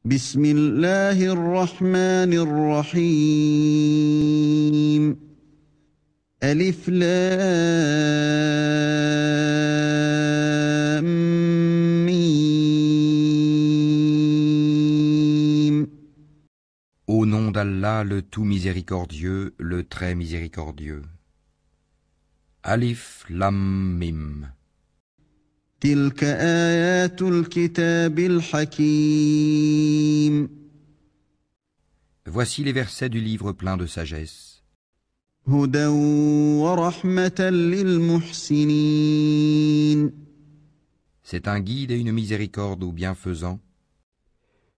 بسم الله الرحمن الرحيم ألف لام ميم. Au nom d'Allah, le tout miséricordieux, le très miséricordieux. Alif Lam Mim. تلك آيات الكتاب الحكيم. Voici les versets du livre plein de sagesse. هدى ورحمة للمحسنين. C'est un guide et une miséricorde aux bienfaisants,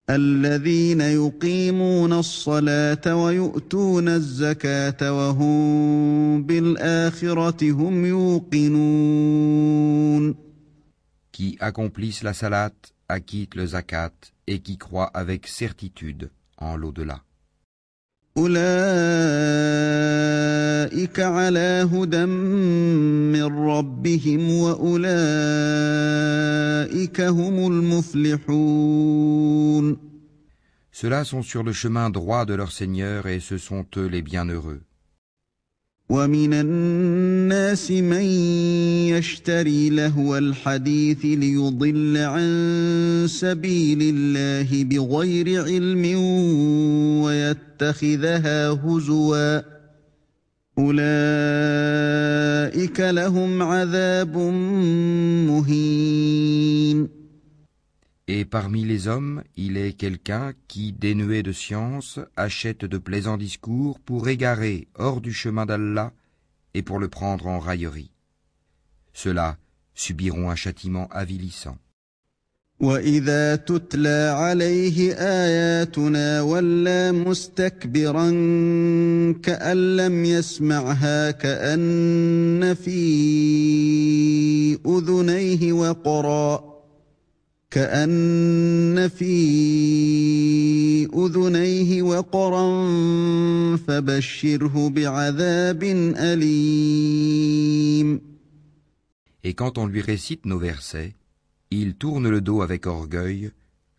الذين يقيمون الصلاة ويؤتون الزكاة وهم بالآخرة هم يوقنون. qui accomplissent la salat, acquittent le zakat et qui croient avec certitude en l'au-delà. أولئك على هدى من ربهم وأولئك هم المفلحون. Ceux-là sont sur le chemin droit de leur Seigneur et ce sont eux les bienheureux. ومن الناس من يشتري لهو الحديث ليضل عن سبيل الله بغير علم ويتخذها هزوا أولئك لهم عذاب مهين. Et parmi les hommes, il est quelqu'un qui, dénué de science, achète de plaisants discours pour égarer hors du chemin d'Allah et pour le prendre en raillerie. Ceux-là subiront un châtiment avilissant. وَإِذَا تُتْلَى عَلَيْهِ آيَاتُنَا وَلَّى مُسْتَكْبِرًا كَأَن لَّمْ يَسْمَعْهَا كَأَنَّ في أذنيه وقرا فبشره بعذاب أليم. Et quand on lui récite nos versets, il tourne le dos avec orgueil,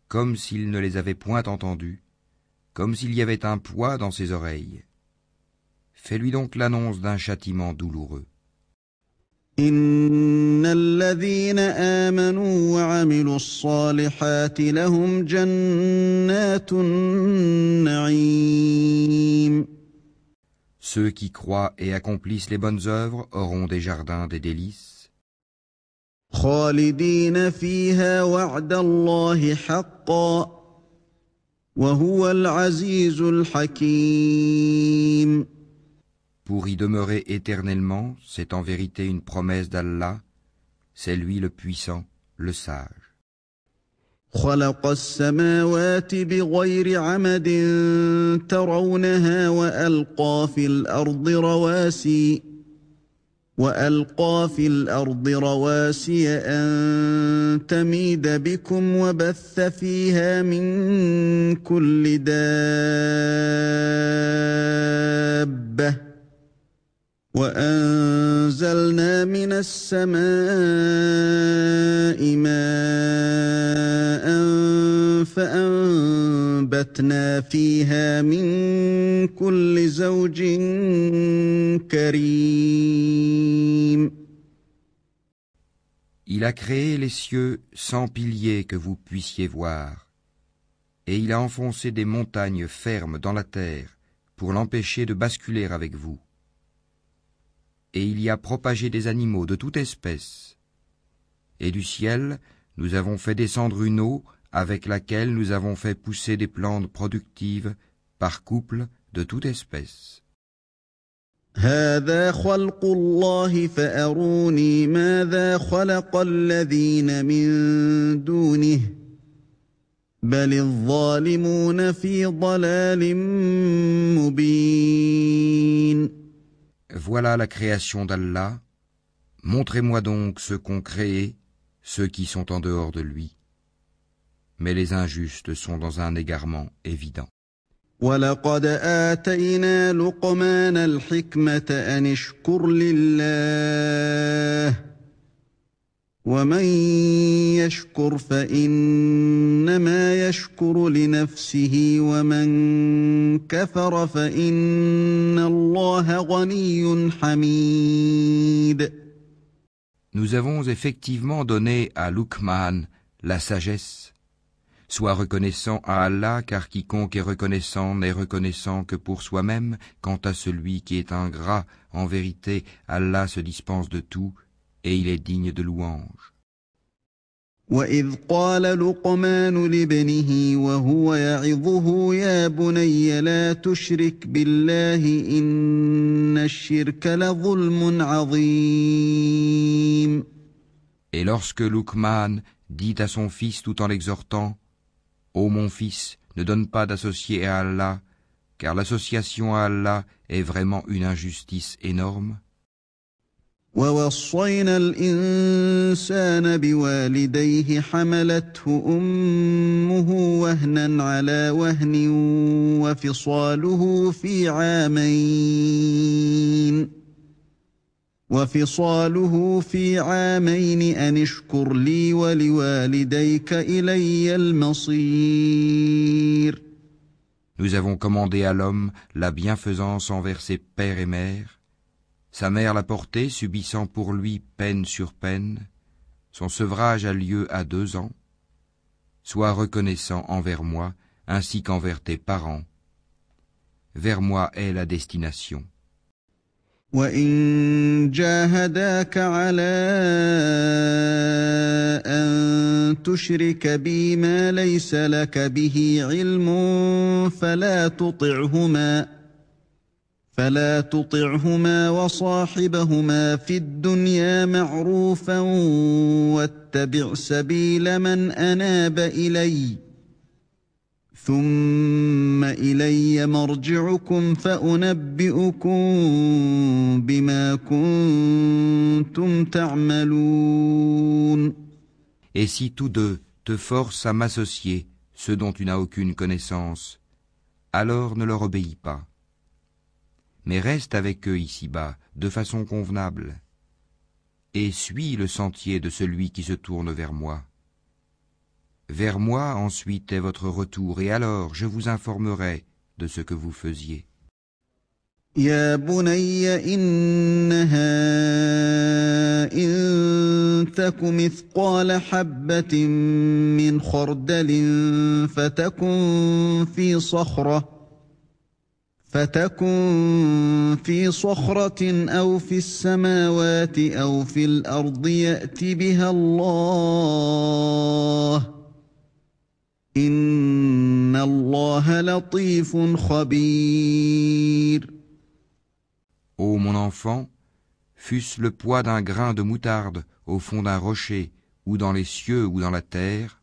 comme s'il ne les avait point entendus, comme s'il y avait un poids dans ses oreilles. Fais-lui donc l'annonce d'un châtiment douloureux. إن الذين آمنوا وعملوا الصالحات لهم جنات النعيم. Ceux qui croient et accomplissent les bonnes œuvres auront des jardins des délices, خالدين فيها وعد الله حقا وهو العزيز الحكيم. pour y demeurer éternellement, c'est en vérité une promesse d'Allah, c'est lui le puissant, le sage. خلق السماوات بغير عمد ترونها وألقى في الأرض رواسي أن تميد بكم وبث فيها من كل دابة وأنزلنا من السماء ماء فأنبتنا فيها من كل زوج كريم. Il a créé les cieux sans piliers que vous puissiez voir, et il a enfoncé des montagnes fermes dans la terre pour l'empêcher de basculer avec vous. Et il y a propagé des animaux de toute espèce. Et du ciel, nous avons fait descendre une eau avec laquelle nous avons fait pousser des plantes productives par couple de toute espèce. هذا خلق الله فأروني ماذا خلق الذين من دونه بل الظالمون في ضلال مبين. Voilà la création d'Allah. Montrez-moi donc ceux qu'ont créé, ceux qui sont en dehors de lui. Mais les injustes sont dans un égarement évident. وَلَقَدْ آتَيْنَا لُقْمَانَ الْحِكْمَةَ أَنِ اشْكُرْ لِلَّهِ ومن يشكر فإنما يشكر لنفسه ومن كفر فإن الله غني حميد. Nous avons effectivement donné à Luqman la sagesse. Sois reconnaissant à Allah, car quiconque est reconnaissant n'est reconnaissant que pour soi-même. Quant à celui qui est ingrat, en vérité, Allah se dispense de tout, et il est digne de louange. وَإِذْ قَالَ لُقْمَانُ لِابْنِهِ وَهُوَ يَعِظُهُ يَا بُنَيَّ لَا تُشْرِكْ بِاللَّهِ إِنَّ الشِّرْكَ لَظُلْمٌ عَظِيمٌ. Et lorsque Luqman dit à son fils tout en l'exhortant, « Ô mon fils, ne donne pas d'associé à Allah, car l'association à Allah est vraiment une injustice énorme. » وَوَصَّيْنَا الْإِنسَانَ بِوَالِدَيْهِ حَمَلَتْهُ أُمُّهُ وَهْنًا عَلَى وَهْنٍ وَفِصَالُهُ فِي عَامَيْنِ أَنِ اشْكُرْ لِي وَلِوَالِدَيْكَ إِلَيَّ الْمَصِيرُ. Nous avons commandé à l'homme la bienfaisance envers ses pères et mères. Sa mère l'a porté, subissant pour lui peine sur peine. Son sevrage a lieu à 2 ans. Sois reconnaissant envers moi, ainsi qu'envers tes parents. Vers moi est la destination. وَإِن جَاهَدَاكَ عَلَىٰ أَن تُشْرِكَ بِي مَا لَيْسَ لَكَ بِهِ عِلْمٌ فَلَا تُطِعْهُمَا وَصَاحِبْهُمَا فِي الدُّنْيَا مَعْرُوفًا وَاتَّبِعْ سَبِيلَ مَنْ أَنَابَ إِلَيَّ ثُمَّ إِلَيَّ مَرْجِعُكُمْ فَأُنَبِّئُكُم بِمَا كُنتُمْ تَعْمَلُونَ. Et si tous deux te forcent à m'associer, ceux dont tu n'as aucune connaissance, alors ne leur obéis pas. Mais reste avec eux ici-bas, de façon convenable, et suis le sentier de celui qui se tourne vers moi. Vers moi ensuite est votre retour, et alors je vous informerai de ce que vous faisiez. يا بني إنها إن تك مثقال حبة من خردل فتكن في صخرة أو في السماوات أو في الأرض يأت بها الله إن الله لطيف خبير. Ô mon enfant, fût-ce le poids d'un grain de moutarde au fond d'un rocher, ou dans les cieux ou dans la terre,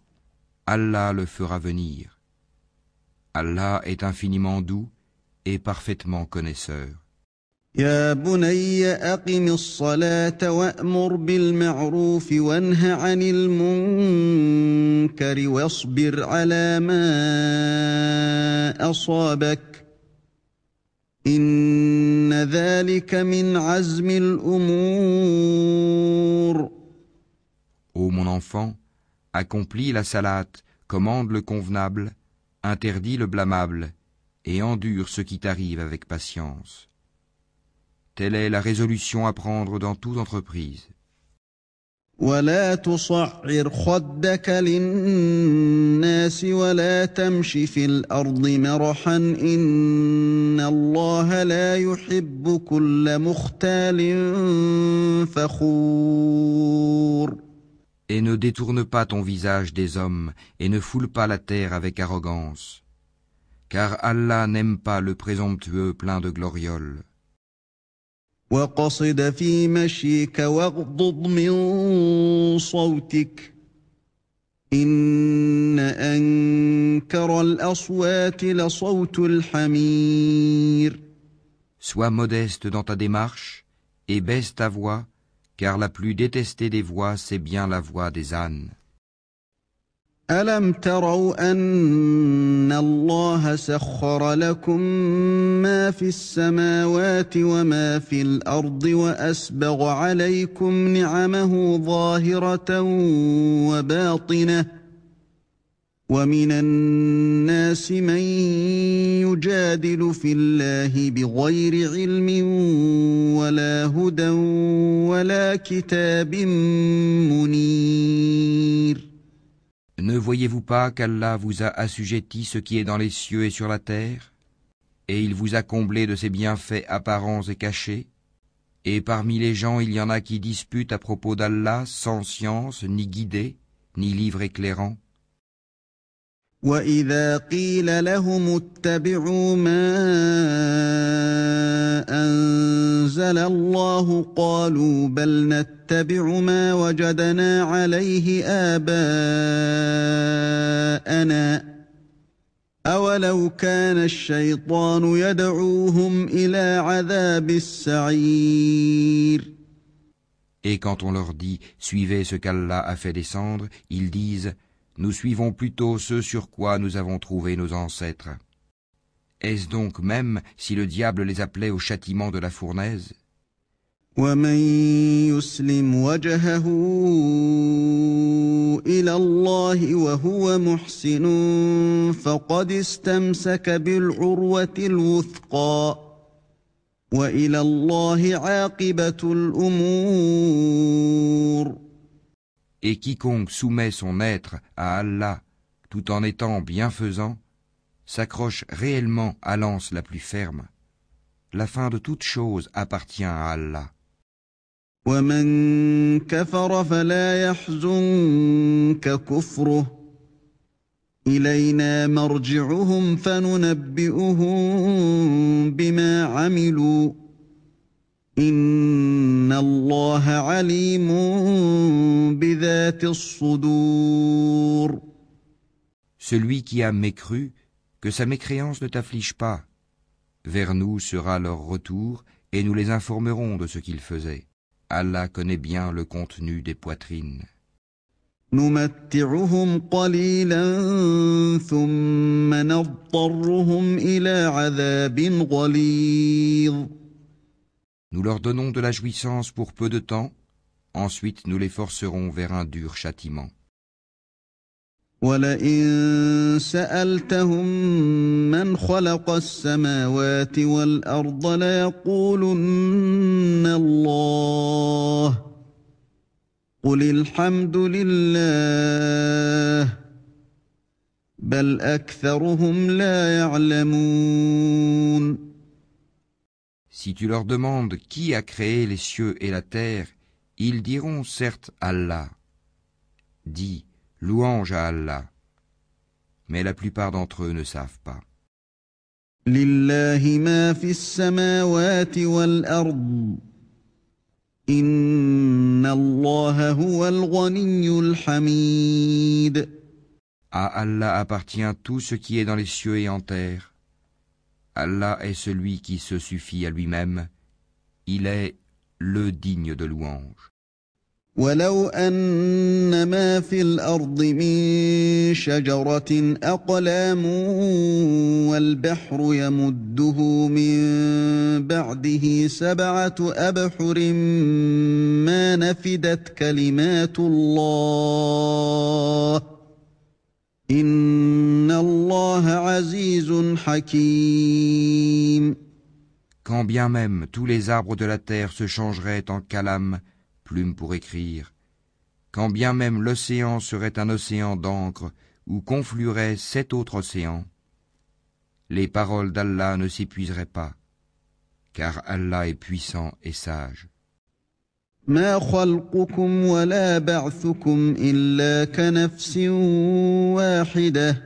Allah le fera venir. Allah est infiniment doux et parfaitement connaisseur. يا بني أقم الصلاة وأمر بالمعروف وانه عن المنكر واصبر على ما أصابك إن ذلك من عزم الأمور. Ô mon enfant, accomplis la salate, commande le convenable, interdis le blâmable, et endure ce qui t'arrive avec patience. Telle est la résolution à prendre dans toute entreprise. ولا تصعر خدك للناس ولا تمش في الأرض مرحا إن الله لا يحب كل مختال فخور. Et ne détourne pas ton visage des hommes, et ne foule pas la terre avec arrogance, car Allah n'aime pas le présomptueux plein de glorioles. وقصد في مشيك واغضض من صوتك إن أنكر الأصوات لصوت الحمير. Sois modeste dans ta démarche et baisse ta voix, car la plus détestée des voix, c'est bien la voix des ânes. ألم تروا أن الله سخر لكم ما في السماوات وما في الأرض وأسبغ عليكم نعمه ظاهرة وباطنة ومن الناس من يجادل في الله بغير علم ولا هدى ولا كتاب منير. Ne voyez-vous pas qu'Allah vous a assujetti ce qui est dans les cieux et sur la terre, et il vous a comblé de ses bienfaits apparents et cachés, et parmi les gens il y en a qui disputent à propos d'Allah sans science, ni guidée, ni livre éclairant. وَإِذَا قِيلَ لَهُمُ اتَّبِعُوا مَا أَنزَلَ اللَّهُ قَالُوا بَلْ نَتَّبِعُ مَا وَجَدْنَا عَلَيْهِ آبَاءَنَا أَوَلَوْ كَانَ الشَّيْطَانُ يَدْعُوهُمْ إِلَى عَذَابِ السَّعِيرِ. Et quand on leur dit « Suivez ce qu'Allah a fait descendre », ils disent « Nous suivons plutôt ce sur quoi nous avons trouvé nos ancêtres. » Est-ce donc même si le diable les appelait au châtiment de la fournaise? وَمَن يُسْلِمْ وَجْهَهُ إِلَى اللَّهِ وَهُوَ مُحْسِنٌ فَقَدِ اسْتَمْسَكَ بِالْعُرْوَةِ الْوُثْقَى وَإِلَى اللَّهِ عَاقِبَةُ الْأُمُورِ. Et quiconque soumet son être à Allah tout en étant bienfaisant s'accroche réellement à l'anse la plus ferme. La fin de toute chose appartient à Allah. وَمَن كَفَرَ فَلَا يَحْزُنكَ كُفْرُهُ إِلَيْنَا مَرْجِعُهُمْ فَنُنَبِّئُهُم بِمَا عَمِلُوا إِنَّ اللَّهَ عَلِيمٌ بِذَاتِ الصُّدُورِ. Celui qui a mécru, que sa mécréance ne t'afflige pas. Vers nous sera leur retour et nous les informerons de ce qu'ils faisaient. Allah connaît bien le contenu des poitrines. نُمَتِّعُهُمْ قَلِيلًا ثُمَّ نَضْطَرُّهُمْ إِلَى عَذَابٍ غَلِيظٍ. Nous leur donnons de la jouissance pour peu de temps, ensuite nous les forcerons vers un dur châtiment. وَلَئِن سَأَلْتَهُم مَّنْ خَلَقَ السَّمَاوَاتِ وَالْأَرْضَ لَيَقُولُنَّ اللَّهُ قُلِ الْحَمْدُ لِلَّهِ بَلْ أَكْثَرُهُمْ لَا يَعْلَمُونَ. Si tu leur demandes qui a créé les cieux et la terre, ils diront certes Allah. Dis, louange à Allah. Mais la plupart d'entre eux ne savent pas. لِلَّهِ مَا فِي السَّمَاوَاتِ وَالْأَرْضِ إِنَّ اللَّهَ هُوَ الْغَنِيُّ الْحَمِيدُ. À Allah appartient tout ce qui est dans les cieux et en terre. Allah est celui qui se suffit à lui-même. Il est le digne de louange. وَلَوْ أَنَّ مَا فِي الْأَرْضِ مِن شَجَرَةٍ أَقْلَامٌ وَالْبَحْرُ يَمُدُّهُ مِن بَعْدِهِ 7 أَبْحُرٍ مَّا نَفِدَتْ كَلِمَاتُ اللَّهِ إِنَّ اللَّهَ عَزِيزٌ حَكِيمٌ. Quand bien même tous les arbres de la terre se changeraient en calame, plume pour écrire, quand bien même l'océan serait un océan d'encre où conflueraient 7 autres océans, les paroles d'Allah ne s'épuiseraient pas, car Allah est puissant et sage. ما خلقكم ولا بعثكم إلا كنفس واحدة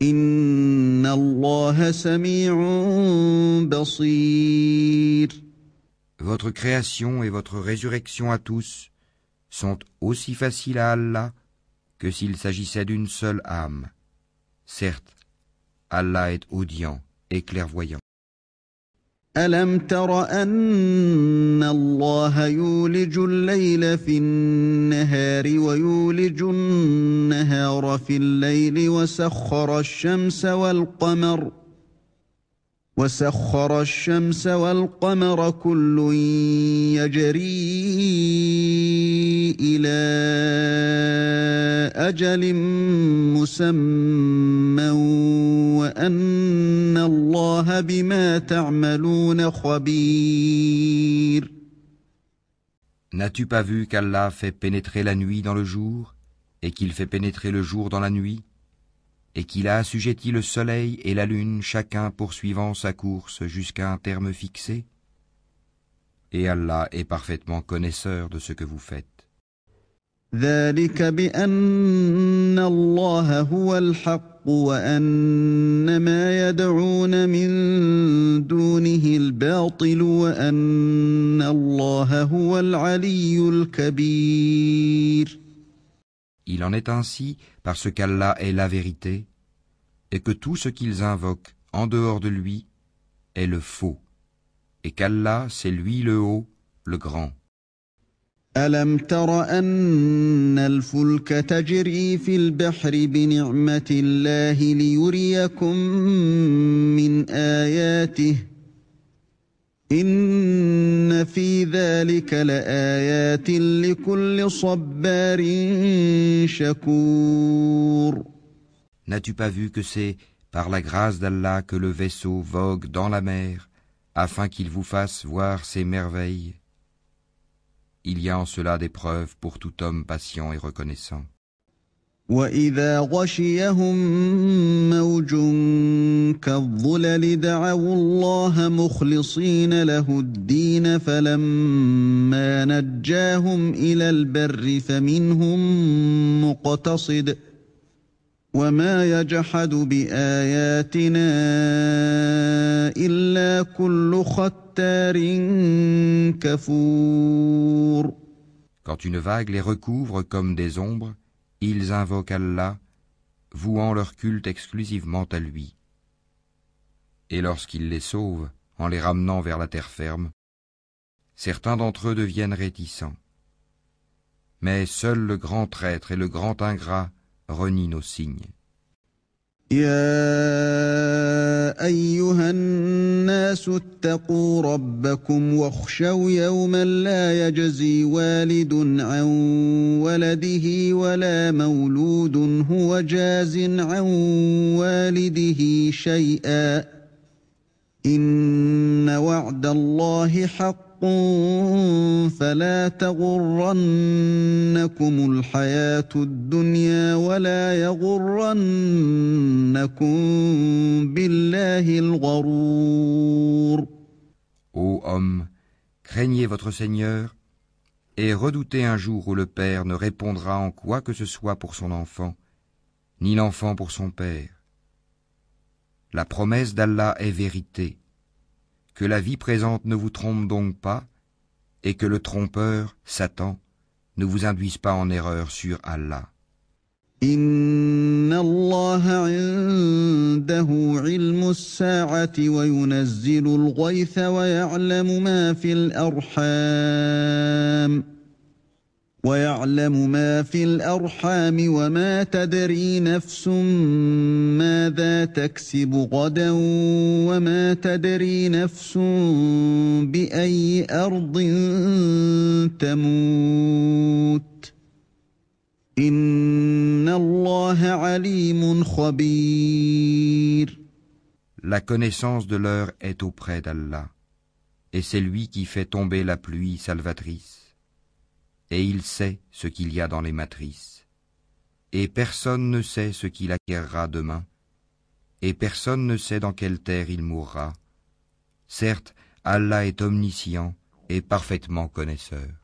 إن الله سميع بصير. Votre création et votre résurrection à tous sont aussi faciles à Allah que s'il s'agissait d'une seule âme. Certes, Allah est audient et clairvoyant. ألم تر أن الله يولج الليل في النهار ويولج النهار في الليل وسخر الشمس والقمر كل يجري إلى أجل مسمى وأن الله بما تعملون خبير. N'as-tu pas vu qu'Allah fait pénétrer la nuit dans le jour, et qu'il fait pénétrer le jour dans la nuit, et qu'il a assujetti le soleil et la lune chacun poursuivant sa course jusqu'à un terme fixé? Et Allah est parfaitement connaisseur de ce que vous faites. ذلك بأن الله هو الحق وأن ما يدعون من دونه الباطل وأن الله هو العلي الكبير. Il en est ainsi parce qu'Allah est la vérité, et que tout ce qu'ils invoquent en dehors de lui est le faux, et qu'Allah c'est lui le haut, le grand. ألم تر أن الفلك تجري في البحر بنعمة الله ليريكم من آياته إن في ذلك لآيات لكل صبار شكور. N'as-tu pas vu que c'est par la grâce d'Allah que le vaisseau vogue dans la mer, afin qu'il vous fasse voir ses merveilles? Il y a en cela des preuves pour tout homme patient et reconnaissant. وَإِذَا غَشِيَهُم مَّوْجٌ كَالظُّلَلِ دَعَوُا اللَّهَ مُخْلِصِينَ لَهُ الدِّينَ فَلَمَّا نَجَّاهُمْ إِلَى الْبَرِّ فَمِنْهُم مُّقْتَصِدٌ وَمَا يَجْحَدُ بِآيَاتِنَا إِلَّا كُلُّ خَتَّارٍ كَفُورٍ. Quand une vague les recouvre comme des ombres, ils invoquent Allah, vouant leur culte exclusivement à lui. Et lorsqu'il les sauve, en les ramenant vers la terre ferme, certains d'entre eux deviennent réticents. Mais seul le grand traître et le grand ingrat renient nos signes. يا أيها الناس اتقوا ربكم واخشوا يوما لا يجزي والد عن ولده ولا مولود هو جاز عن والده شيئا إن وعد الله حق فلا تغرنكم الحياة الدنيا ولا يغرنكم بالله الغرور. Ô hommes, craignez votre Seigneur et redoutez un jour où le père ne répondra en quoi que ce soit pour son enfant, ni l'enfant pour son père. La promesse d'Allah est vérité. Que la vie présente ne vous trompe donc pas, et que le trompeur, Satan, ne vous induise pas en erreur sur Allah. إن الله عنده علم الساعة وينزل الغيث ويعلم ما في الأرحام وما تدري نفس ماذا تكسب غدا وما تدري نفس بأي أرض تموت إن الله عليم خبير. La connaissance de l'heure est auprès d'Allah, et c'est lui qui fait tomber la pluie salvatrice. Et il sait ce qu'il y a dans les matrices. Et personne ne sait ce qu'il acquérera demain, et personne ne sait dans quelle terre il mourra. Certes, Allah est omniscient et parfaitement connaisseur.